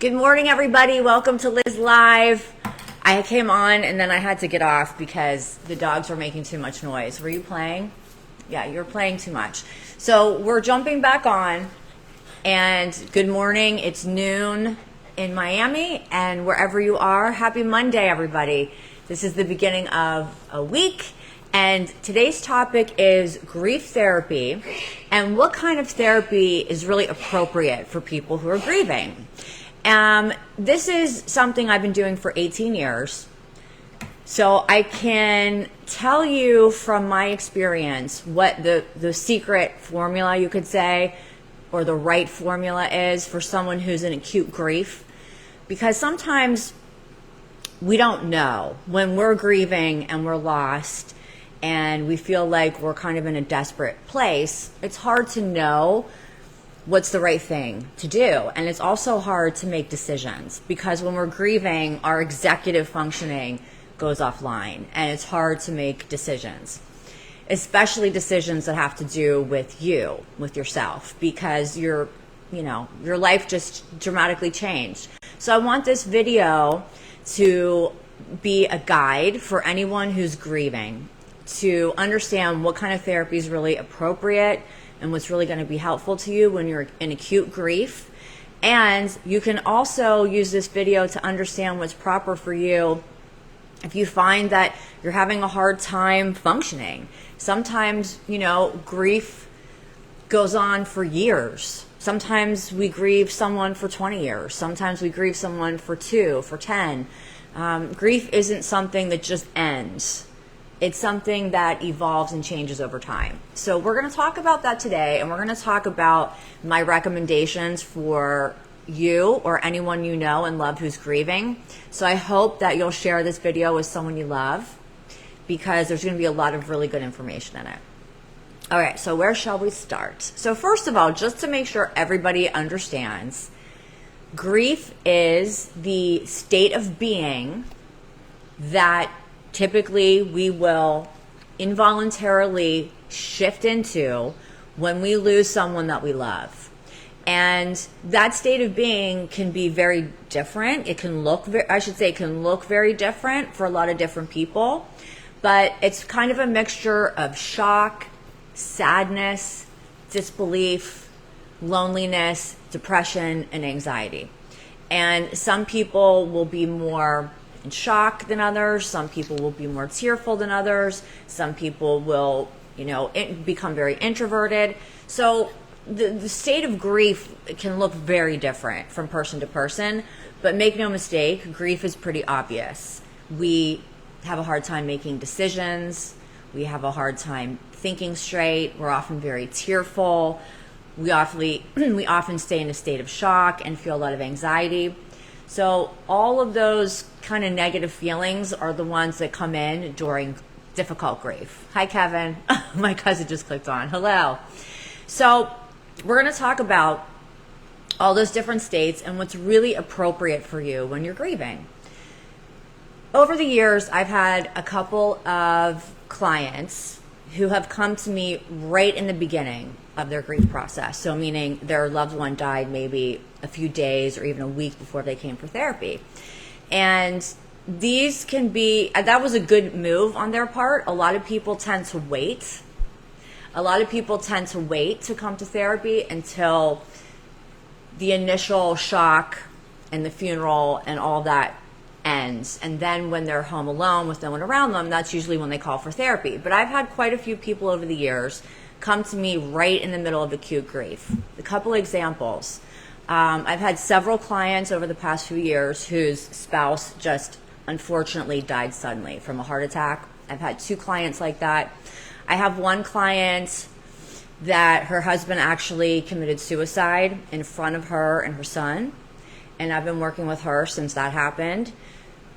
Good morning, everybody. Welcome to Liz Live. I came on and then I had to get off because the dogs were making too much noise. Were you playing? Yeah, you were playing too much. So we're jumping back on, and good morning. It's noon in Miami, and wherever you are, happy Monday, everybody. This is the beginning of a week, and today's topic is grief therapy and what kind of therapy is really appropriate for people who are grieving. This is something I've been doing for 18 years. So I can tell you from my experience what the secret formula, you could say, or the right formula is for someone who's in acute grief. Because sometimes we don't know when we're grieving and we're lost and we feel like we're kind of in a desperate place. It's hard to know what's the right thing to do. And it's also hard to make decisions because when we're grieving, our executive functioning goes offline and it's hard to make decisions, especially decisions that have to do with you, with yourself, because your life just dramatically changed. So I want this video to be a guide for anyone who's grieving to understand what kind of therapy is really appropriate and what's really going to be helpful to you when you're in acute grief. And you can also use this video to understand what's proper for you if you find that you're having a hard time functioning. Sometimes, grief goes on for years. Sometimes we grieve someone for 20 years. Sometimes we grieve someone for 2, for 10. Grief isn't something that just ends. It's something that evolves and changes over time. So we're going to talk about that today, and we're going to talk about my recommendations for you or anyone you know and love who's grieving. So I hope that you'll share this video with someone you love because there's going to be a lot of really good information in it. All right, so where shall we start? So first of all, just to make sure everybody understands, grief is the state of being that typically we will involuntarily shift into when we lose someone that we love. And that state of being can be very different. It can look very different for a lot of different people, but it's kind of a mixture of shock, sadness, disbelief, loneliness, depression, and anxiety. And some people will be more in shock than others. Some people will be more tearful than others. Some people will, become very introverted. So the state of grief can look very different from person to person, but make no mistake, grief is pretty obvious. We have a hard time making decisions. We have a hard time thinking straight. We're often very tearful. We often stay in a state of shock and feel a lot of anxiety. So all of those kind of negative feelings are the ones that come in during difficult grief. Hi, Kevin. My cousin just clicked on. Hello. So we're going to talk about all those different states and what's really appropriate for you when you're grieving. Over the years, I've had a couple of clients who have come to me right in the beginning of their grief process. So meaning their loved one died maybe a few days or even a week before they came for therapy. And these can be, that was a good move on their part. A lot of people tend to wait. A lot of people tend to wait to come to therapy until the initial shock and the funeral and all that ends. And then when they're home alone with no one around them, that's usually when they call for therapy. But I've had quite a few people over the years come to me right in the middle of acute grief. A couple examples. I've had several clients over the past few years whose spouse just unfortunately died suddenly from a heart attack. I've had 2 clients like that. I have one client that her husband actually committed suicide in front of her and her son, and I've been working with her since that happened.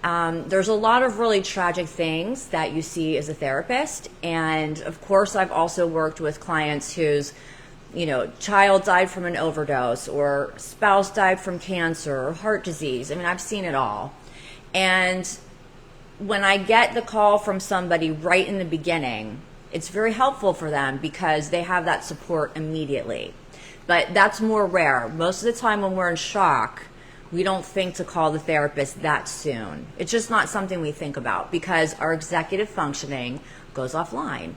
There's a lot of really tragic things that you see as a therapist, and of course I've also worked with clients whose child died from an overdose or spouse died from cancer or heart disease. I mean, I've seen it all. And when I get the call from somebody right in the beginning, it's very helpful for them because they have that support immediately. But that's more rare. Most of the time when we're in shock, we don't think to call the therapist that soon. It's just not something we think about because our executive functioning goes offline.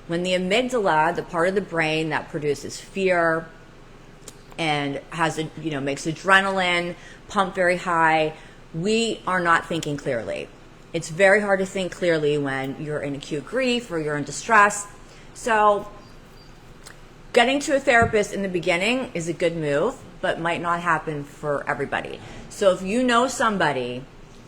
When the amygdala, the part of the brain that produces fear and has makes adrenaline pump very high, we are not thinking clearly. It's very hard to think clearly when you're in acute grief or you're in distress. So getting to a therapist in the beginning is a good move, but might not happen for everybody. So if you know somebody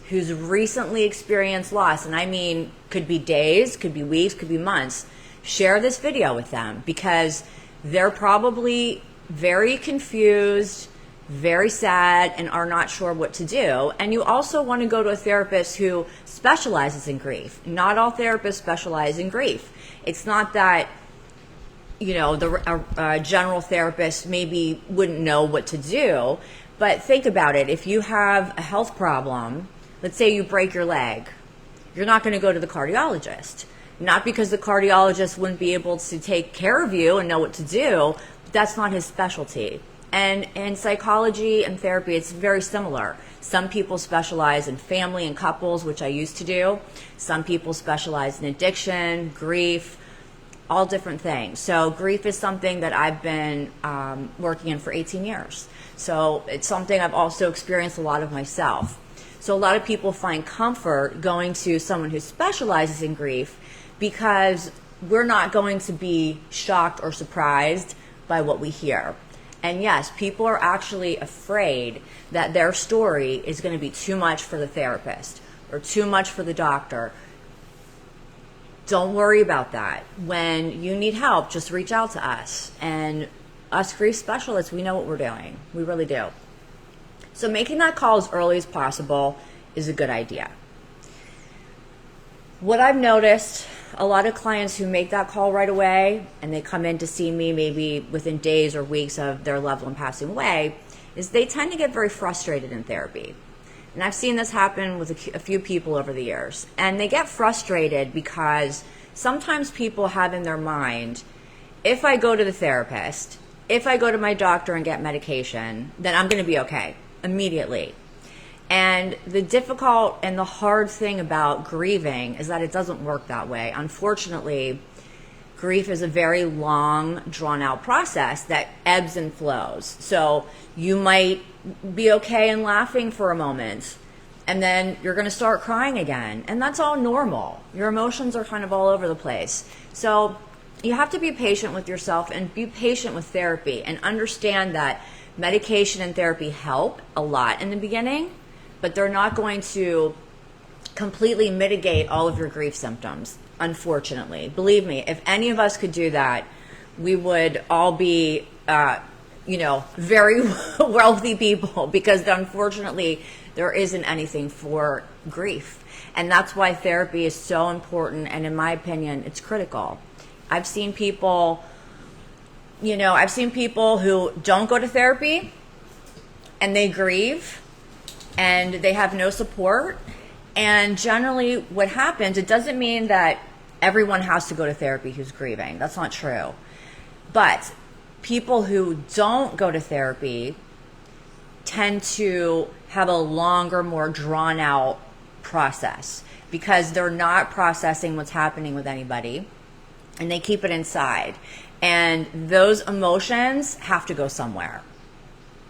who's recently experienced loss, and I mean could be days, could be weeks, could be months, share this video with them because they're probably very confused, very sad, and are not sure what to do. And you also want to go to a therapist who specializes in grief. Not all therapists specialize in grief. It's not that the general therapist maybe wouldn't know what to do, but think about it. If you have a health problem, let's say you break your leg, you're not going to go to the cardiologist. Not because the cardiologist wouldn't be able to take care of you and know what to do, but that's not his specialty. And in psychology and therapy, it's very similar. Some people specialize in family and couples, which I used to do. Some people specialize in addiction, grief, all different things. So grief is something that I've been working in for 18 years. So it's something I've also experienced a lot of myself. So a lot of people find comfort going to someone who specializes in grief because we're not going to be shocked or surprised by what we hear. And yes, people are actually afraid that their story is going to be too much for the therapist or too much for the doctor. Don't worry about that. When you need help, just reach out to us. And us grief specialists, we know what we're doing. We really do. So making that call as early as possible is a good idea. What I've noticed, a lot of clients who make that call right away and they come in to see me maybe within days or weeks of their loved one passing away, is they tend to get very frustrated in therapy. And I've seen this happen with a few people over the years. And they get frustrated because sometimes people have in their mind, if I go to the therapist, if I go to my doctor and get medication, then I'm going to be okay immediately. And the difficult and the hard thing about grieving is that it doesn't work that way. Unfortunately, grief is a very long, drawn-out process that ebbs and flows. So you might be okay and laughing for a moment, and then you're going to start crying again. And that's all normal. Your emotions are kind of all over the place. So you have to be patient with yourself and be patient with therapy and understand that medication and therapy help a lot in the beginning, but they're not going to completely mitigate all of your grief symptoms, unfortunately. Believe me, if any of us could do that, we would all be, very wealthy people, because unfortunately, there isn't anything for grief. And that's why therapy is so important, and in my opinion, it's critical. I've seen people who don't go to therapy, and they grieve, and they have no support. And generally what happens, it doesn't mean that everyone has to go to therapy who's grieving. That's not true. But people who don't go to therapy tend to have a longer, more drawn out process because they're not processing what's happening with anybody, and they keep it inside. And those emotions have to go somewhere.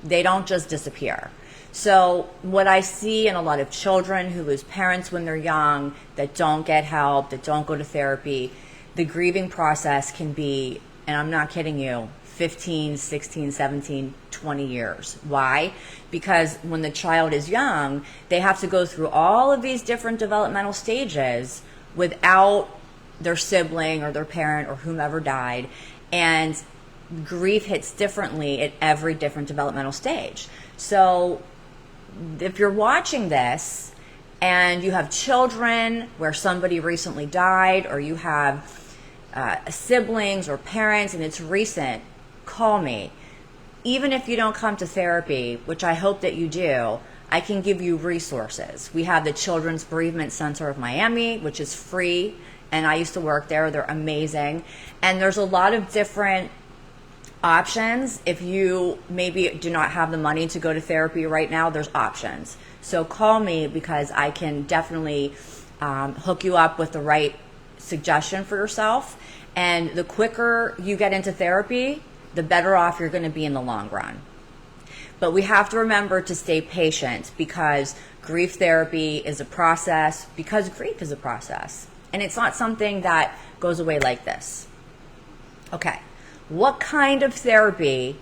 They don't just disappear. So what I see in a lot of children who lose parents when they're young, that don't get help, that don't go to therapy, the grieving process can be, and I'm not kidding you, 15, 16, 17, 20 years. Why? Because when the child is young, they have to go through all of these different developmental stages without their sibling or their parent or whomever died. And grief hits differently at every different developmental stage. So if you're watching this and you have children where somebody recently died, or you have siblings or parents and it's recent, call me. Even if you don't come to therapy, which I hope that you do, I can give you resources. We have the Children's Bereavement Center of Miami, which is free, and I used to work there. They're amazing. And there's a lot of different options. If you maybe do not have the money to go to therapy right now, there's options. So call me, because I can definitely hook you up with the right suggestion for yourself. And the quicker you get into therapy, the better off you're going to be in the long run. But we have to remember to stay patient, because grief therapy is a process, because grief is a process. And it's not something that goes away like this. Okay, what kind of therapy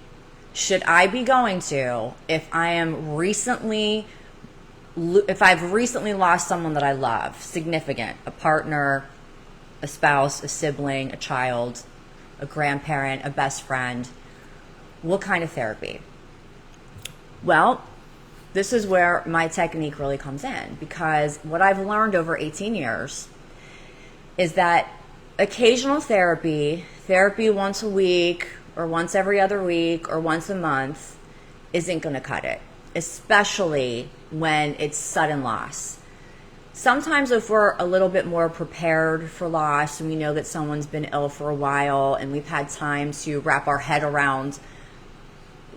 should I be going to if I've recently lost someone that I love, significant, a partner, a spouse, a sibling, a child, a grandparent, a best friend? What kind of therapy? Well, this is where my technique really comes in, because what I've learned over 18 years is that occasional therapy once a week or once every other week or once a month, isn't going to cut it, especially when it's sudden loss. Sometimes if we're a little bit more prepared for loss, and we know that someone's been ill for a while and we've had time to wrap our head around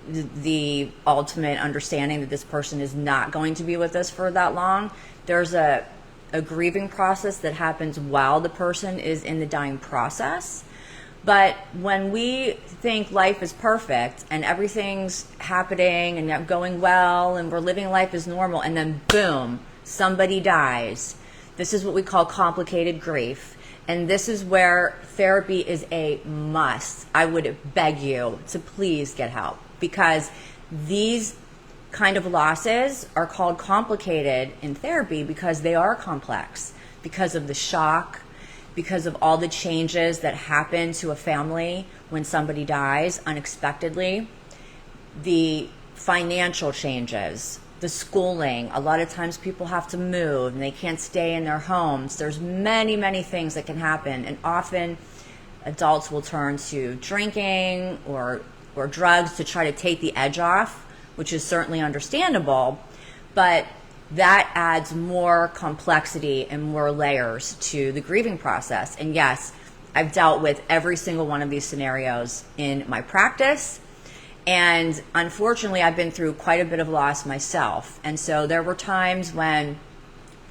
the ultimate understanding that this person is not going to be with us for that long, there's a grieving process that happens while the person is in the dying process. But when we think life is perfect and everything's happening and going well and we're living life as normal, and then boom, somebody dies, this is what we call complicated grief. And this is where therapy is a must. I would beg you to please get help, because these kind of losses are called complicated in therapy because they are complex, because of the shock, because of all the changes that happen to a family when somebody dies unexpectedly, the financial changes, the schooling. A lot of times people have to move and they can't stay in their homes. There's many, many things that can happen, and often adults will turn to drinking or drugs to try to take the edge off, which is certainly understandable, but that adds more complexity and more layers to the grieving process. And yes, I've dealt with every single one of these scenarios in my practice, and unfortunately I've been through quite a bit of loss myself. And so there were times when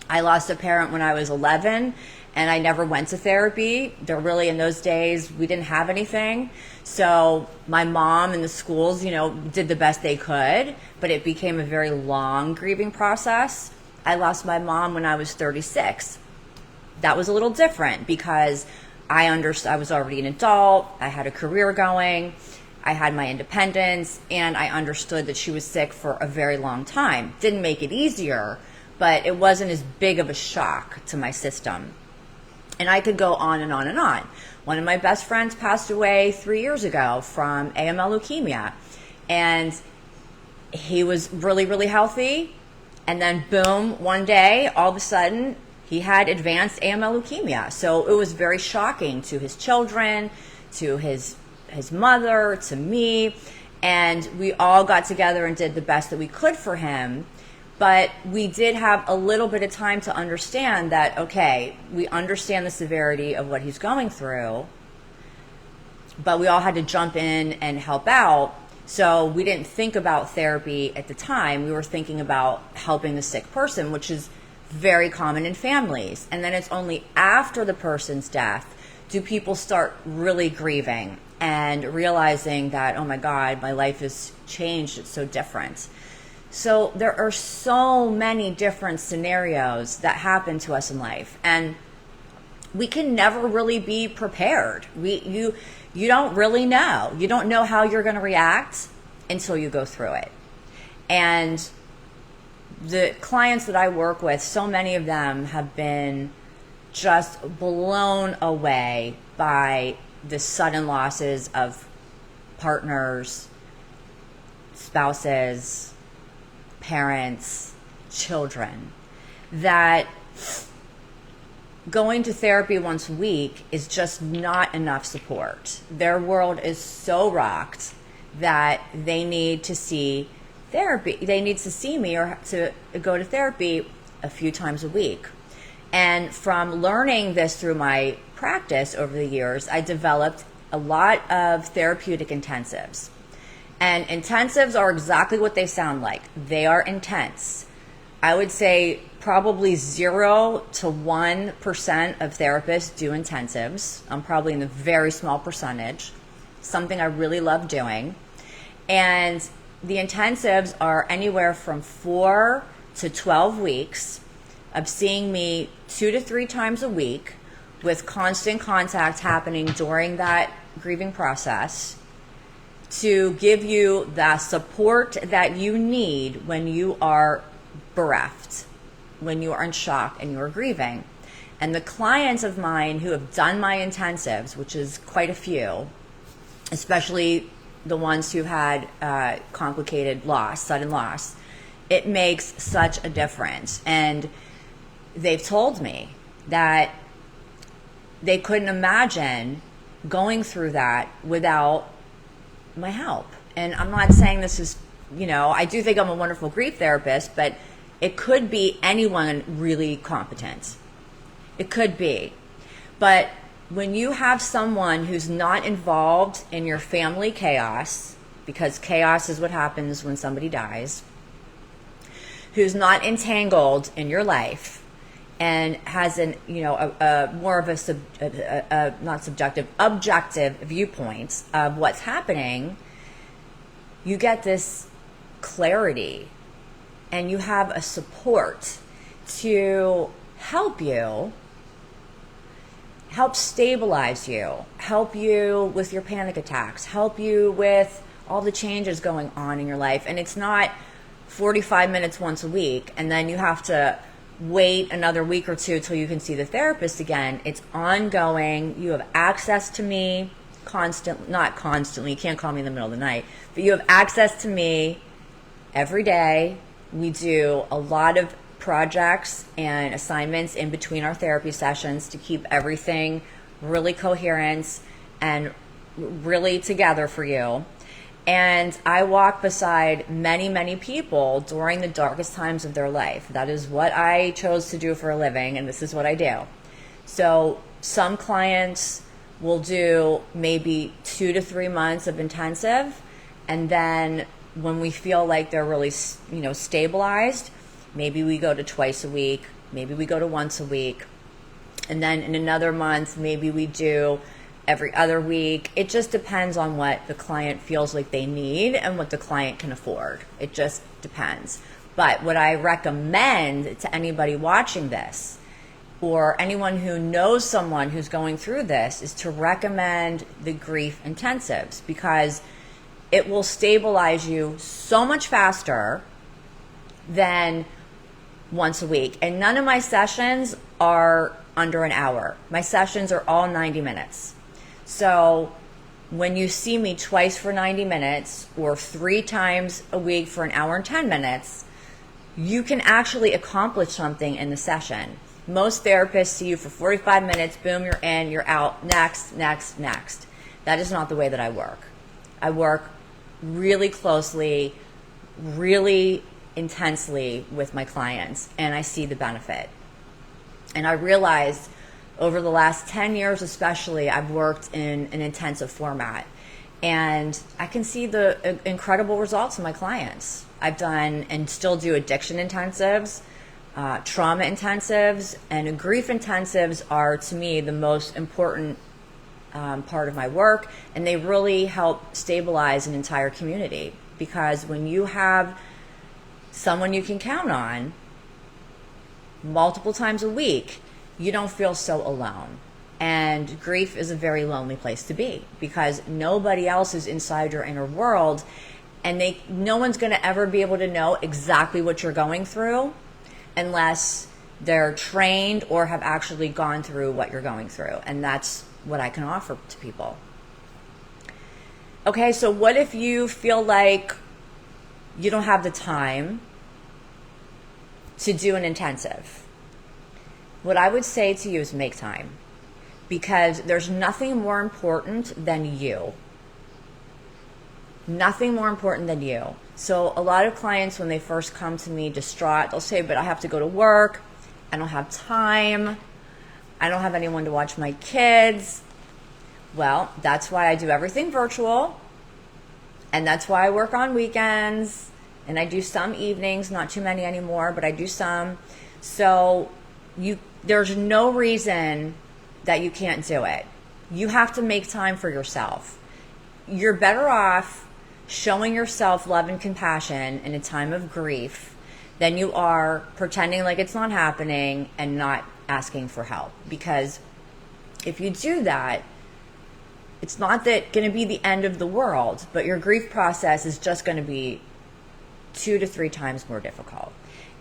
I lost a parent when I was 11 and I never went to therapy. There really, in those days, we didn't have anything. So my mom and the schools, did the best they could, but it became a very long grieving process. I lost my mom when I was 36. That was a little different because I was already an adult. I had a career going. I had my independence, and I understood that she was sick for a very long time. Didn't make it easier, but it wasn't as big of a shock to my system. And I could go on and on and on. One of my best friends passed away 3 years ago from AML leukemia. And he was really, really healthy. And then boom, one day, all of a sudden, he had advanced AML leukemia. So it was very shocking to his children, to his mother, to me. And we all got together and did the best that we could for him. But we did have a little bit of time to understand that, okay, we understand the severity of what he's going through, but we all had to jump in and help out. So we didn't think about therapy at the time. We were thinking about helping the sick person, which is very common in families. And then it's only after the person's death do people start really grieving and realizing that, oh my God, my life has changed. It's so different. So there are so many different scenarios that happen to us in life, and we can never really be prepared. You don't really know. You don't know how you're going to react until you go through it. And the clients that I work with, so many of them have been just blown away by the sudden losses of partners, spouses, parents, children, that going to therapy once a week is just not enough support. Their world is so rocked that they need to see therapy. They need to see me or to go to therapy a few times a week. And from learning this through my practice over the years, I developed a lot of therapeutic intensives. And intensives are exactly what they sound like. They are intense. I would say probably 0 to 1% of therapists do intensives. I'm probably in the very small percentage, something I really love doing. And the intensives are anywhere from 4 to 12 weeks of seeing me 2 to 3 times a week with constant contact happening during that grieving process to give you the support that you need when you are bereft, when you are in shock and you are grieving. And the clients of mine who have done my intensives, which is quite a few, especially the ones who had complicated loss, sudden loss, it makes such a difference. And they've told me that they couldn't imagine going through that without my help. And I'm not saying this is, I do think I'm a wonderful grief therapist, but it could be anyone really competent. It could be. But when you have someone who's not involved in your family chaos, because chaos is what happens when somebody dies, who's not entangled in your life, and has a more of a not subjective, objective viewpoint of what's happening, you get this clarity and you have a support to help you, help stabilize you, help you with your panic attacks, help you with all the changes going on in your life. And it's not 45 minutes once a week and then you have to wait another week or two till you can see the therapist again. It's ongoing. You have access to me not constantly, you can't call me in the middle of the night, but you have access to me every day. We do a lot of projects and assignments in between our therapy sessions to keep everything really coherent and really together for you. And I walk beside many, many people during the darkest times of their life. That is what I chose to do for a living, and this is what I do. So some clients will do maybe 2 to 3 months of intensive, and then when we feel like they're really, stabilized, maybe we go to twice a week, maybe we go to once a week, and then in another month, maybe we do every other week. It just depends on what the client feels like they need and what the client can afford. It just depends. But what I recommend to anybody watching this or anyone who knows someone who's going through this is to recommend the grief intensives, because it will stabilize you so much faster than once a week. And none of my sessions are under an hour. My sessions are all 90 minutes. So when you see me twice for 90 minutes or 3 times a week for an hour and 10 minutes, you can actually accomplish something in the session. Most therapists see you for 45 minutes, boom, you're in, you're out, next, next, next. That is not the way that I work. I work really closely, really intensely with my clients, and I see the benefit. And I realized over the last 10 years especially, I've worked in an intensive format, and I can see the incredible results in my clients. I've done and still do addiction intensives, trauma intensives, and grief intensives are, to me, the most important part of my work, and they really help stabilize an entire community, because when you have someone you can count on multiple times a week, you don't feel so alone. And grief is a very lonely place to be, because nobody else is inside your inner world, and no one's going to ever be able to know exactly what you're going through unless they're trained or have actually gone through what you're going through. And that's what I can offer to people. Okay, so what if you feel like you don't have the time to do an intensive? What I would say to you is make time, because there's nothing more important than you. Nothing more important than you. So a lot of clients, when they first come to me distraught, they'll say, but I have to go to work, I don't have time, I don't have anyone to watch my kids. Well, that's why I do everything virtual, and that's why I work on weekends, and I do some evenings, not too many anymore, but I do some. So there's no reason that you can't do it. You have to make time for yourself. You're better off showing yourself love and compassion in a time of grief than you are pretending like it's not happening and not asking for help. Because if you do that, it's not that going to be the end of the world, but your grief process is just going to be 2 to 3 times more difficult.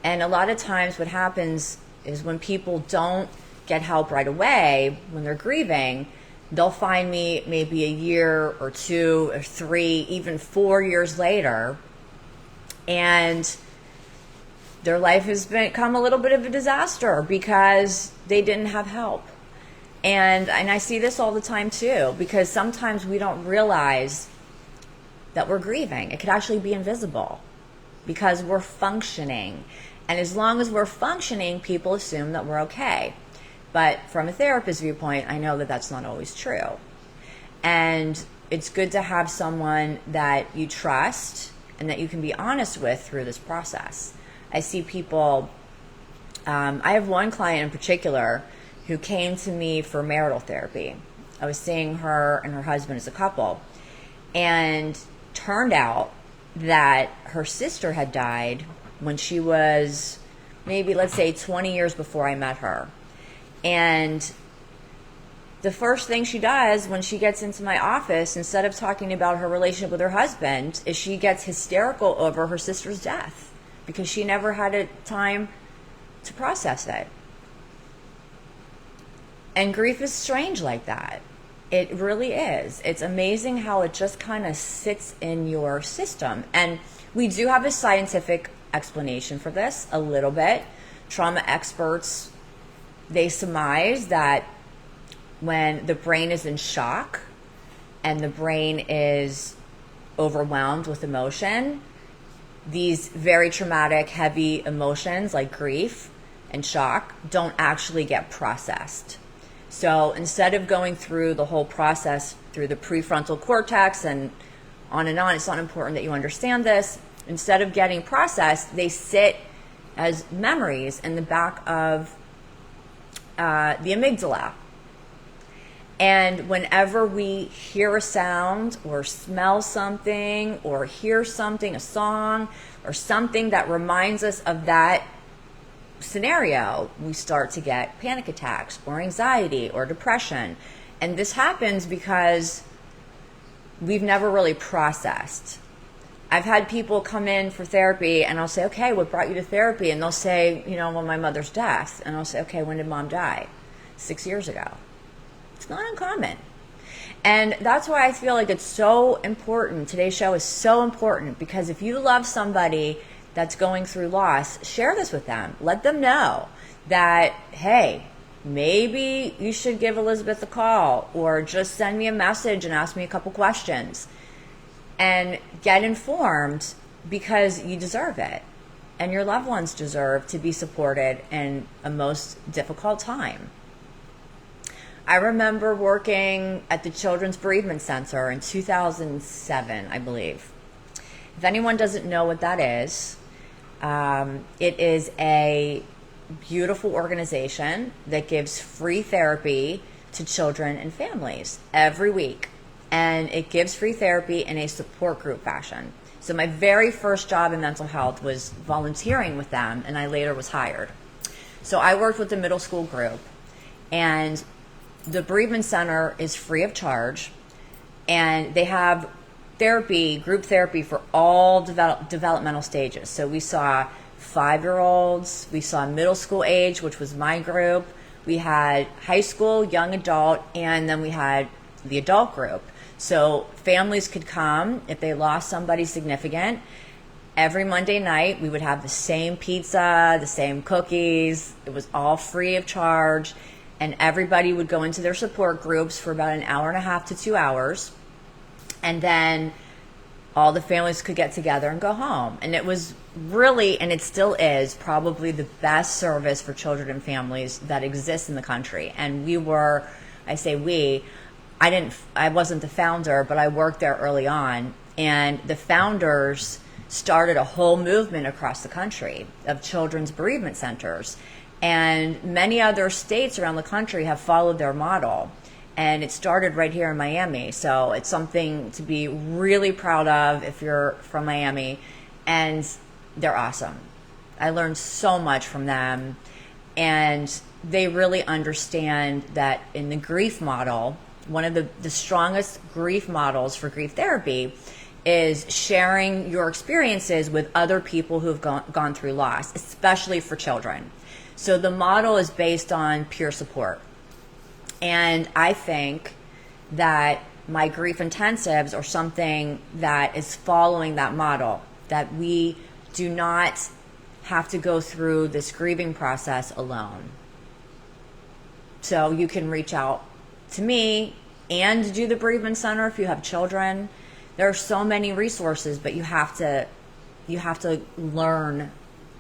And a lot of times what happens is when people don't get help right away, when they're grieving, they'll find me maybe a year or 2 or 3, even 4 years later, and their life has become a little bit of a disaster because they didn't have help. And I see this all the time too, because sometimes we don't realize that we're grieving. It could actually be invisible because we're functioning. And as long as we're functioning, people assume that we're okay. But from a therapist's viewpoint, I know that that's not always true. And it's good to have someone that you trust and that you can be honest with through this process. I see people, I have one client in particular who came to me for marital therapy. I was seeing her and her husband as a couple, and turned out that her sister had died when she was maybe, let's say, 20 years before I met her. And the first thing she does when she gets into my office, instead of talking about her relationship with her husband, is she gets hysterical over her sister's death because she never had a time to process it. And grief is strange like that. It really is. It's amazing how it just kind of sits in your system. And we do have a scientific explanation for this, a little bit. Trauma experts, they surmise that when the brain is in shock and the brain is overwhelmed with emotion, these very traumatic, heavy emotions like grief and shock don't actually get processed. So instead of going through the whole process through the prefrontal cortex and on, it's not important that you understand this. Instead of getting processed, they sit as memories in the back of the amygdala. And whenever we hear a sound or smell something or hear something, a song or something that reminds us of that scenario, we start to get panic attacks or anxiety or depression. And this happens because we've never really processed. I've had people come in for therapy and I'll say, okay, what brought you to therapy? And they'll say, well, my mother's death. And I'll say, okay, when did mom die? 6 years ago. It's not uncommon. And that's why I feel like it's so important. Today's show is so important because if you love somebody that's going through loss, share this with them. Let them know that, hey, maybe you should give Elizabeth a call or just send me a message and ask me a couple questions. And get informed because you deserve it. And your loved ones deserve to be supported in a most difficult time. I remember working at the Children's Bereavement Center in 2007, I believe. If anyone doesn't know what that is, it is a beautiful organization that gives free therapy to children and families every week. And it gives free therapy in a support group fashion. So my very first job in mental health was volunteering with them, and I later was hired. So I worked with the middle school group, and the bereavement center is free of charge, and they have therapy, group therapy for all developmental stages. So we saw 5-year-olds, we saw middle school age, which was my group, we had high school, young adult, and then we had the adult group. So families could come if they lost somebody significant. Every Monday night, we would have the same pizza, the same cookies. It was all free of charge. And everybody would go into their support groups for about an hour and a half to 2 hours. And then all the families could get together and go home. And it was really, and it still is, probably the best service for children and families that exists in the country. And we were, I say we, I wasn't the founder, but I worked there early on, and the founders started a whole movement across the country of children's bereavement centers. And many other states around the country have followed their model. And it started right here in Miami. So it's something to be really proud of if you're from Miami. And they're awesome. I learned so much from them. And they really understand that in the grief model, one of the strongest grief models for grief therapy is sharing your experiences with other people who've gone through loss, especially for children. So the model is based on peer support. And I think that my grief intensives are something that is following that model, that we do not have to go through this grieving process alone. So you can reach out to me and do the bereavement center if you have children. There are so many resources, but you have to learn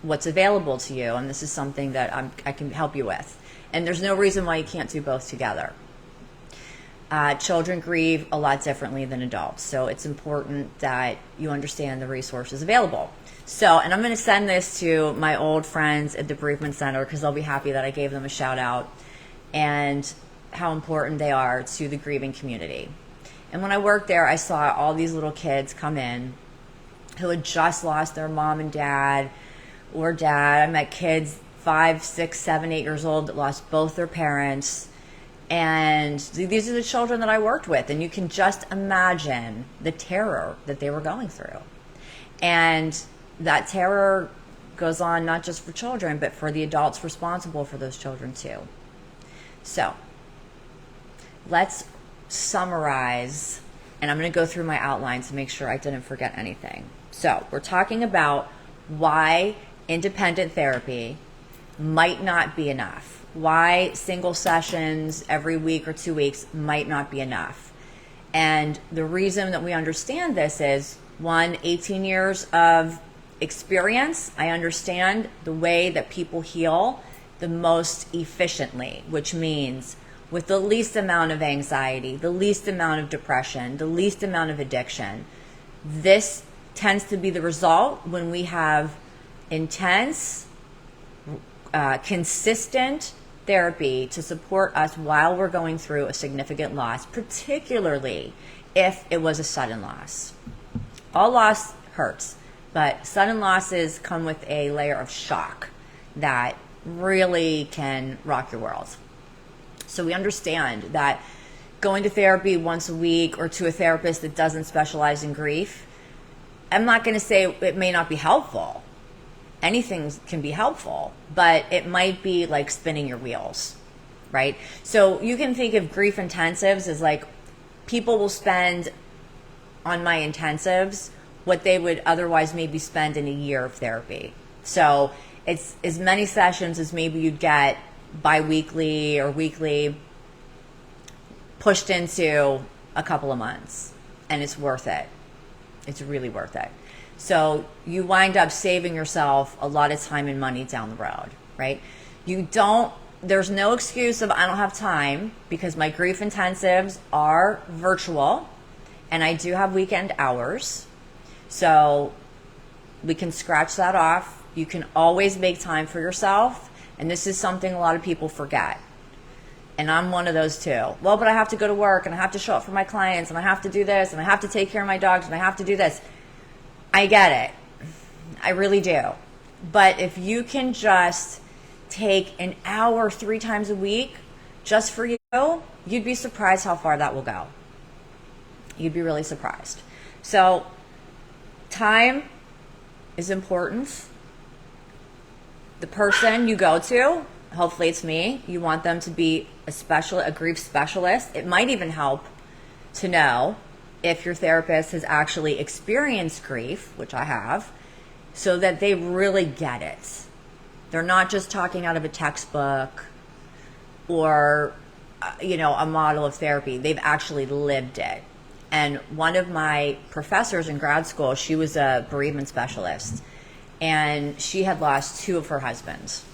what's available to you, and this is something that I can help you with. And there's no reason why you can't do both together. Children grieve a lot differently than adults, so it's important that you understand the resources available. So, and I'm going to send this to my old friends at the bereavement center because they'll be happy that I gave them a shout out and how important they are to the grieving community. And when I worked there, I saw all these little kids come in who had just lost their mom and dad or dad. I met kids 5, 6, 7, 8 years old that lost both their parents. And these are the children that I worked with. And you can just imagine the terror that they were going through. And that terror goes on not just for children, but for the adults responsible for those children too. So let's summarize, and I'm going to go through my outline to make sure I didn't forget anything. So we're talking about why independent therapy might not be enough, why single sessions every week or 2 weeks might not be enough. And the reason that we understand this is, 18 years of experience. I understand the way that people heal the most efficiently, which means with the least amount of anxiety, the least amount of depression, the least amount of addiction. This tends to be the result when we have intense, consistent therapy to support us while we're going through a significant loss, particularly if it was a sudden loss. All loss hurts, but sudden losses come with a layer of shock that really can rock your world. So we understand that going to therapy once a week or to a therapist that doesn't specialize in grief, I'm not going to say it may not be helpful. Anything can be helpful, but it might be like spinning your wheels, right? So you can think of grief intensives as like people will spend on my intensives what they would otherwise maybe spend in a year of therapy. So it's as many sessions as maybe you'd get bi-weekly or weekly pushed into a couple of months, and it's worth it. It's really worth it. So you wind up saving yourself a lot of time and money down the road, right? There's no excuse of I don't have time, because my grief intensives are virtual and I do have weekend hours. So we can scratch that off. You can always make time for yourself. And this is something a lot of people forget. And I'm one of those too. Well, but I have to go to work and I have to show up for my clients and I have to do this and I have to take care of my dogs and I have to do this. I get it. I really do. But if you can just take an hour 3 times a week just for you, you'd be surprised how far that will go. You'd be really surprised. So time is important. The person you go to, hopefully it's me, you want them to be a grief specialist. It might even help to know if your therapist has actually experienced grief, which I have, so that they really get it. They're not just talking out of a textbook or, a model of therapy. They've actually lived it. And one of my professors in grad school, she was a bereavement specialist. And she had lost 2 of her husbands.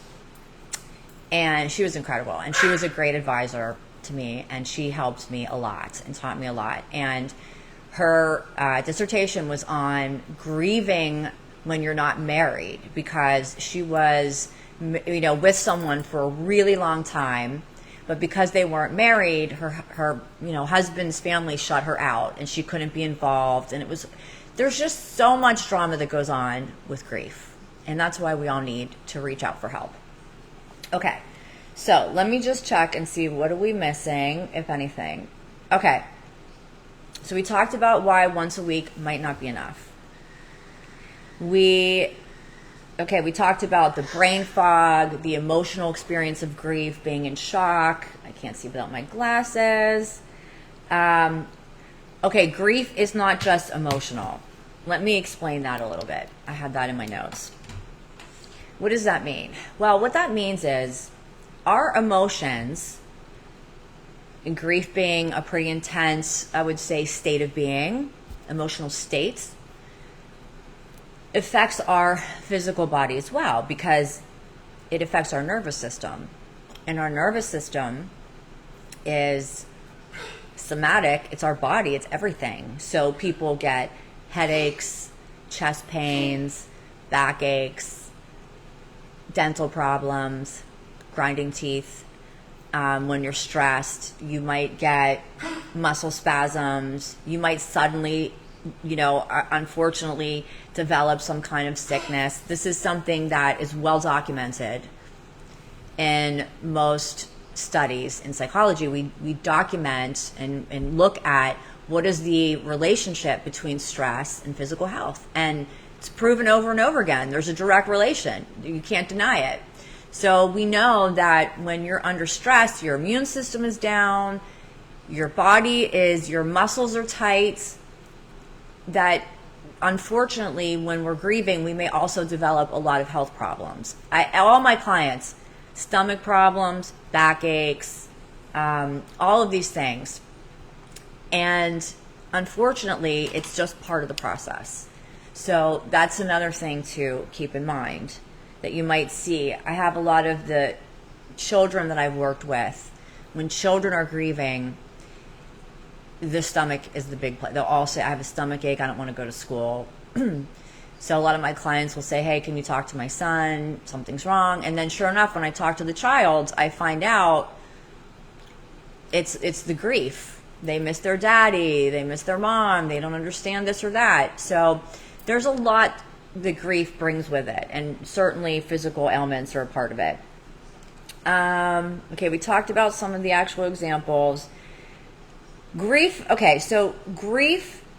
And she was incredible. And she was a great advisor. to me, and she helped me a lot and taught me a lot. And her dissertation was on grieving when you're not married, because she was, with someone for a really long time, but because they weren't married, her husband's family shut her out, and she couldn't be involved. And there's just so much drama that goes on with grief, and that's why we all need to reach out for help. Okay, so let me just check and see, what are we missing, if anything? Okay, so we talked about why once a week might not be enough. We talked about the brain fog, the emotional experience of grief, being in shock. I can't see without my glasses. Grief is not just emotional. Let me explain that a little bit. I had that in my notes. What does that mean? Well, what that means is our emotions, and grief being a pretty intense, I would say, state of being, emotional states, affects our physical body as well, because it affects our nervous system. And our nervous system is somatic. It's our body. It's everything. So people get headaches, chest pains, backaches, dental problems, grinding teeth. When you're stressed, you might get muscle spasms. You might suddenly, unfortunately, develop some kind of sickness. This is something that is well documented in most studies in psychology. We document and look at what is the relationship between stress and physical health. And it's proven over and over again. There's a direct relation. You can't deny it. So we know that when you're under stress, your immune system is down, your muscles are tight, that unfortunately, when we're grieving, we may also develop a lot of health problems. All my clients, stomach problems, backaches, all of these things. And unfortunately, it's just part of the process. So that's another thing to keep in mind that you might see. I have a lot of the children that I've worked with. When children are grieving, the stomach is the big play. They'll all say, I have a stomach ache, I don't want to go to school. So a lot of my clients will say, hey, can you talk to my son? Something's wrong. And then sure enough, when I talk to the child, I find out it's the grief. They miss their daddy, they miss their mom, they don't understand this or that. So there's a lot that grief brings with it, and certainly physical ailments are a part of it. We talked about some of the actual examples. Grief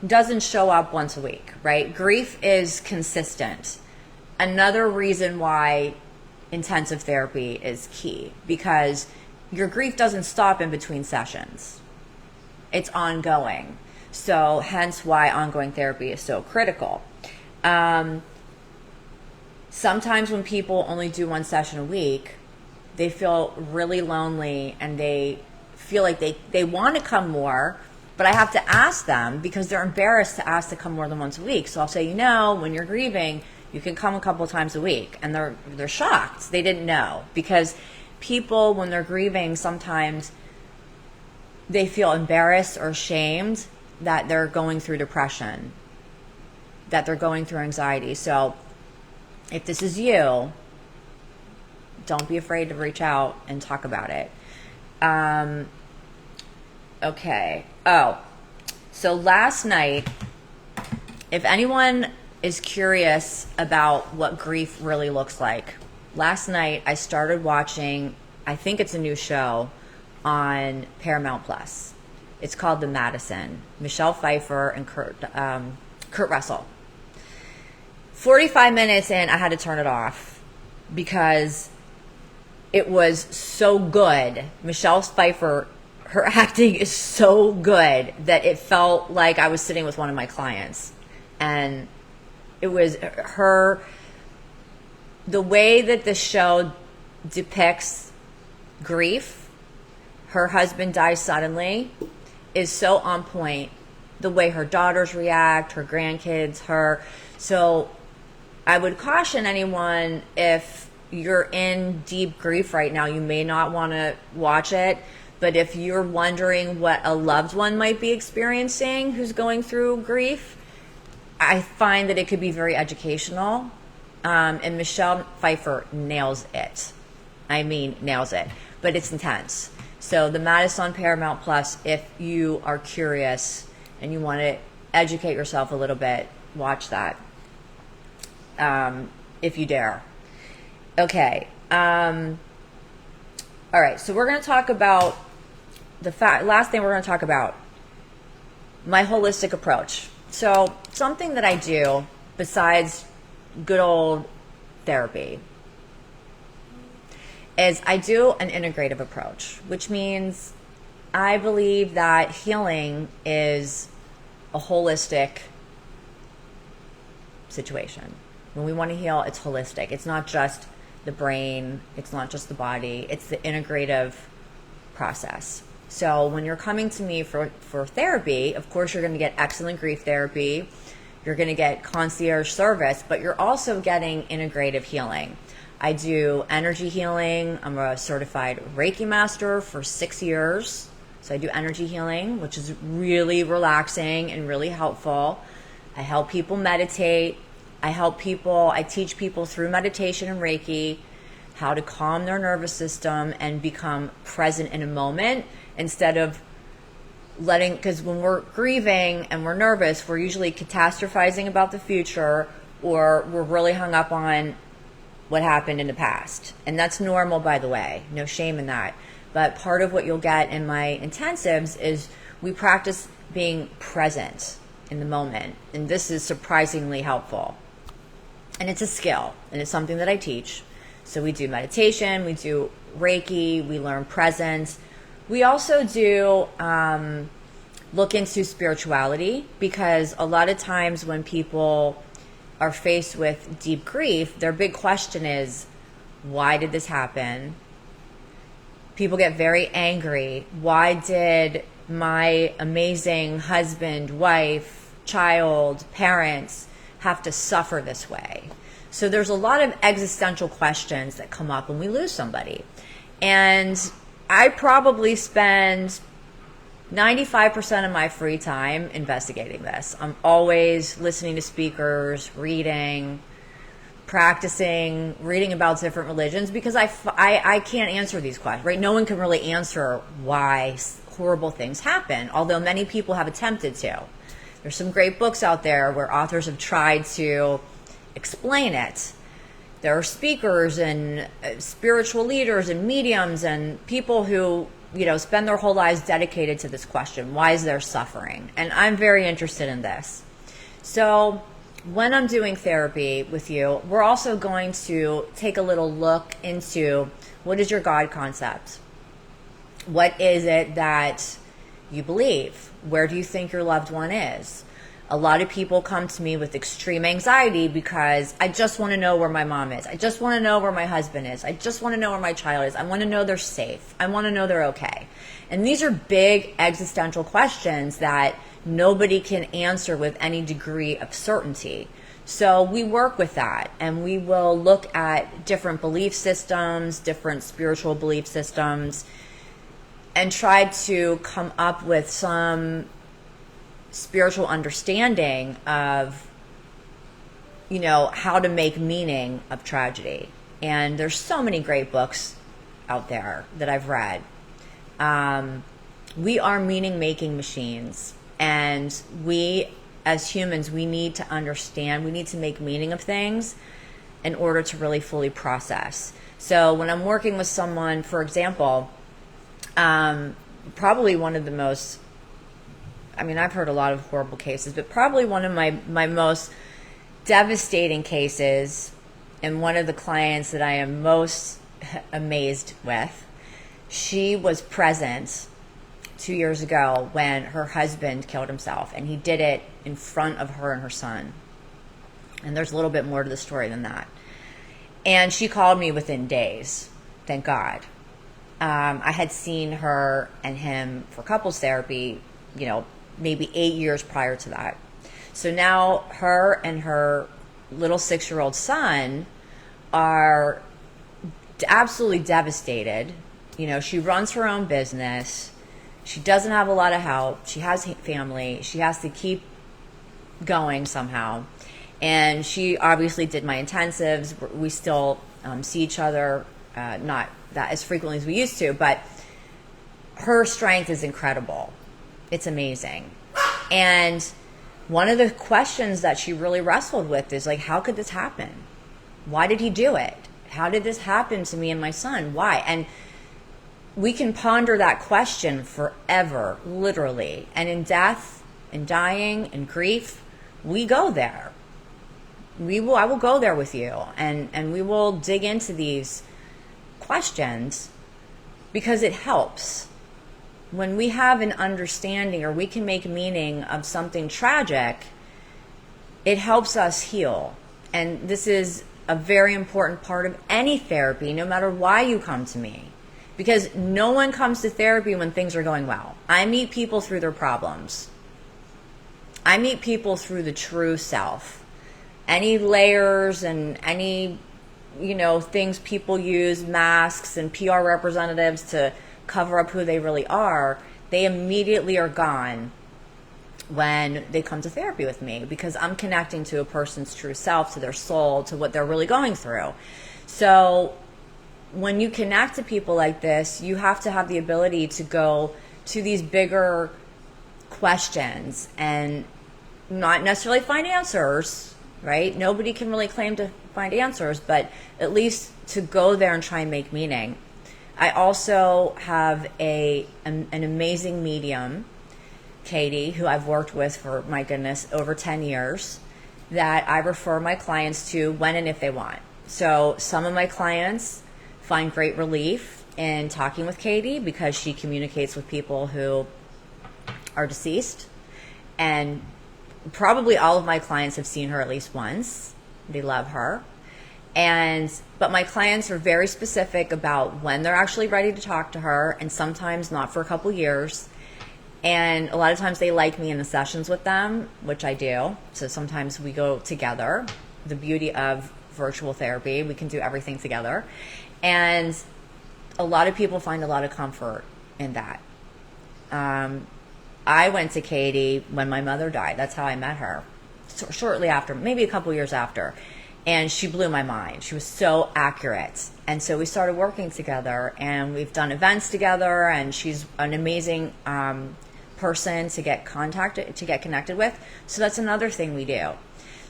doesn't show up once a week, right? Grief is consistent. Another reason why intensive therapy is key, because your grief doesn't stop in between sessions. It's ongoing. So hence why ongoing therapy is so critical. Sometimes when people only do one session a week, they feel really lonely, and they feel like they want to come more, but I have to ask them, because they're embarrassed to ask to come more than once a week. So I'll say, when you're grieving, you can come a couple times a week. And they're shocked. They didn't know, because people, when they're grieving, sometimes they feel embarrassed or ashamed that they're going through depression, that they're going through anxiety. So if this is you, don't be afraid to reach out and talk about it. So last night, if anyone is curious about what grief really looks like, last night I started watching, I think it's a new show on Paramount Plus. It's called The Madison. Michelle Pfeiffer and Kurt Russell. 45 minutes in, I had to turn it off because it was so good. Michelle Pfeiffer, her acting is so good that it felt like I was sitting with one of my clients. And it was the way that the show depicts grief, her husband dies suddenly, is so on point. The way her daughters react, her grandkids, so I would caution anyone, if you're in deep grief right now, you may not want to watch it. But if you're wondering what a loved one might be experiencing who's going through grief, I find that it could be very educational. And Michelle Pfeiffer nails it. I mean, nails it. But it's intense. So the Madison on Paramount Plus, if you are curious and you want to educate yourself a little bit, watch that. If you dare. Okay. All right. So we're going to talk about last thing we're going to talk about, my holistic approach. So something that I do besides good old therapy is I do an integrative approach, which means I believe that healing is a holistic situation. When we want to heal, it's holistic. It's not just the brain. It's not just the body. It's the integrative process. So when you're coming to me for therapy, of course, you're going to get excellent grief therapy. You're going to get concierge service, but you're also getting integrative healing. I do energy healing. I'm a certified Reiki master for 6 years. So I do energy healing, which is really relaxing and really helpful. I help people meditate. I teach people through meditation and Reiki how to calm their nervous system and become present in a moment instead of because when we're grieving and we're nervous, we're usually catastrophizing about the future, or we're really hung up on what happened in the past. And that's normal, by the way. No shame in that. But part of what you'll get in my intensives is we practice being present in the moment. And this is surprisingly helpful. And it's a skill, and it's something that I teach. So we do meditation, we do Reiki, we learn presence. We also do look into spirituality, because a lot of times when people are faced with deep grief, their big question is, why did this happen? People get very angry. Why did my amazing husband, wife, child, parents have to suffer this way? So there's a lot of existential questions that come up when we lose somebody. And I probably spend 95% of my free time investigating this. I'm always listening to speakers, reading, practicing, reading about different religions, because I can't answer these questions, right? No one can really answer why horrible things happen, although many people have attempted to. There's some great books out there where authors have tried to explain it. There are speakers and spiritual leaders and mediums and people who, spend their whole lives dedicated to this question. Why is there suffering? And I'm very interested in this. So when I'm doing therapy with you, we're also going to take a little look into, what is your God concept? What is it that you believe? Where do you think your loved one is? A lot of people come to me with extreme anxiety because I just want to know where my mom is. I just want to know where my husband is. I just want to know where my child is. I want to know they're safe. I want to know they're okay. And these are big existential questions that nobody can answer with any degree of certainty. So we work with that, and we will look at different belief systems, different spiritual belief systems, and try to come up with some spiritual understanding of, how to make meaning of tragedy. And there's so many great books out there that I've read. We are meaning-making machines, and we, as humans, we need to understand, we need to make meaning of things in order to really fully process. So when I'm working with someone, for example, probably one of the most, I've heard a lot of horrible cases, but probably one of my most devastating cases, and one of the clients that I am most amazed with, she was present 2 years ago when her husband killed himself, and he did it in front of her and her son. And there's a little bit more to the story than that. And she called me within days, thank God. I had seen her and him for couples therapy, maybe 8 years prior to that. So now her and her little 6-year-old son are absolutely devastated. You know, she runs her own business. She doesn't have a lot of help. She has family. She has to keep going somehow. And she obviously did my intensives. We still see each other, not that as frequently as we used to, but her strength is incredible. It's amazing. And one of the questions that she really wrestled with is like, how could this happen? Why did he do it? How did this happen to me and my son? Why? And we can ponder that question forever, literally. And in death, in dying, in grief, we go there. I will go there with you, and we will dig into these questions because it helps. When we have an understanding or we can make meaning of something tragic, it helps us heal. And this is a very important part of any therapy, no matter why you come to me. Because no one comes to therapy when things are going well. I meet people through their problems. I meet people through the true self. Any layers and any, things people use, masks and PR representatives to cover up who they really are, they immediately are gone when they come to therapy with me, because I'm connecting to a person's true self, to their soul, to what they're really going through. So when you connect to people like this, you have to have the ability to go to these bigger questions and not necessarily find answers, right? Nobody can really claim to find answers, but at least to go there and try and make meaning. I also have an amazing medium, Katie, who I've worked with for, my goodness, over 10 years, that I refer my clients to when and if they want. So some of my clients find great relief in talking with Katie because she communicates with people who are deceased. And probably all of my clients have seen her at least once. They love her. But my clients are very specific about when they're actually ready to talk to her, and sometimes not for a couple years. And a lot of times they like me in the sessions with them, which I do. So sometimes we go together. The beauty of virtual therapy, we can do everything together. And a lot of people find a lot of comfort in that. I went to Katie when my mother died. That's how I met her. Shortly after, maybe a couple years after. And she blew my mind. She was so accurate. And so we started working together, and we've done events together, and she's an amazing person to get connected with. So that's another thing we do.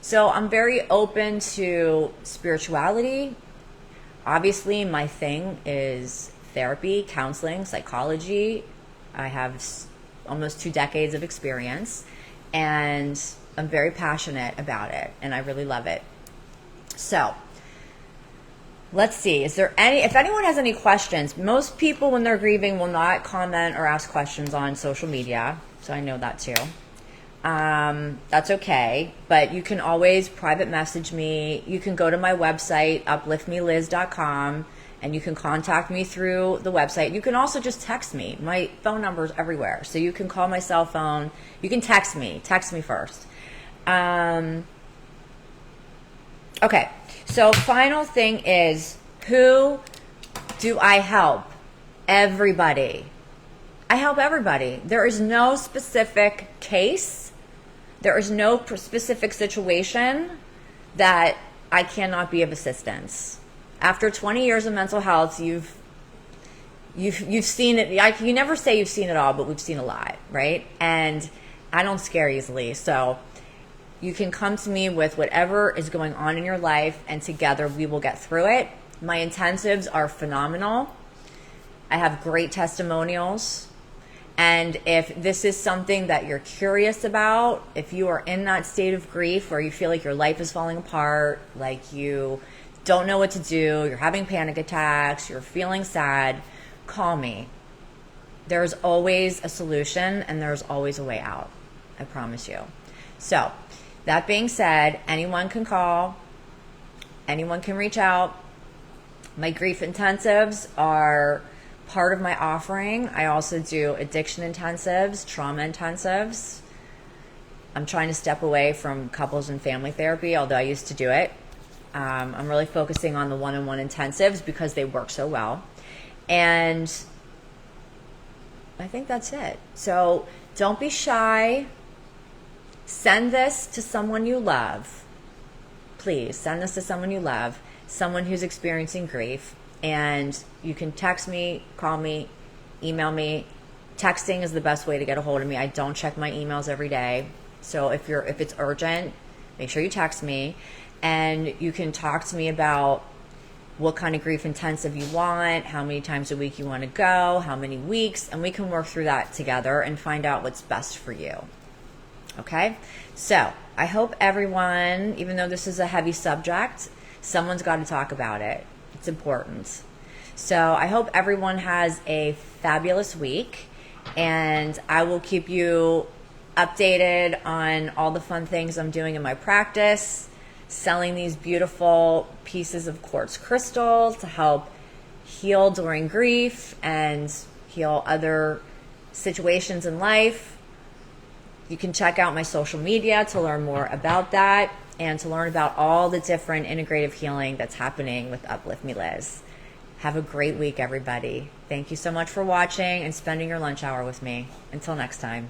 So I'm very open to spirituality. Obviously, my thing is therapy, counseling, psychology. I have almost 2 decades of experience, and I'm very passionate about it, and I really love it. So let's see, if anyone has any questions, most people when they're grieving will not comment or ask questions on social media, so I know that too. That's okay, but you can always private message me. You can go to my website, upliftmeliz.com, and you can contact me through the website. You can also just text me. My phone number is everywhere, so you can call my cell phone. You can text me first. Okay, so final thing is, who do I help? Everybody. I help everybody. There is no specific case. There is no specific situation that I cannot be of assistance. After 20 years of mental health, you've seen it. You never say you've seen it all, but we've seen a lot, right? And I don't scare easily, so you can come to me with whatever is going on in your life, and together we will get through it. My intensives are phenomenal. I have great testimonials. And if this is something that you're curious about, if you are in that state of grief where you feel like your life is falling apart, like you don't know what to do, you're having panic attacks, you're feeling sad, call me. There's always a solution, and there's always a way out. I promise you. So, that being said, anyone can call, anyone can reach out. My grief intensives are part of my offering. I also do addiction intensives, trauma intensives. I'm trying to step away from couples and family therapy, although I used to do it. I'm really focusing on the one-on-one intensives because they work so well. And I think that's it. So don't be shy. Send this to someone you love. Please send this to someone you love, someone who's experiencing grief. And you can text me, call me, email me. Texting is the best way to get a hold of me. I don't check my emails every day. So if it's urgent, make sure you text me. And you can talk to me about what kind of grief intensive you want, how many times a week you want to go, how many weeks, and we can work through that together and find out what's best for you. Okay? So I hope everyone, even though this is a heavy subject, someone's got to talk about it. It's important. So I hope everyone has a fabulous week, and I will keep you updated on all the fun things I'm doing in my practice, selling these beautiful pieces of quartz crystal to help heal during grief and heal other situations in life. You can check out my social media to learn more about that and to learn about all the different integrative healing that's happening with Uplift Me Liz. Have a great week, everybody. Thank you so much for watching and spending your lunch hour with me. Until next time.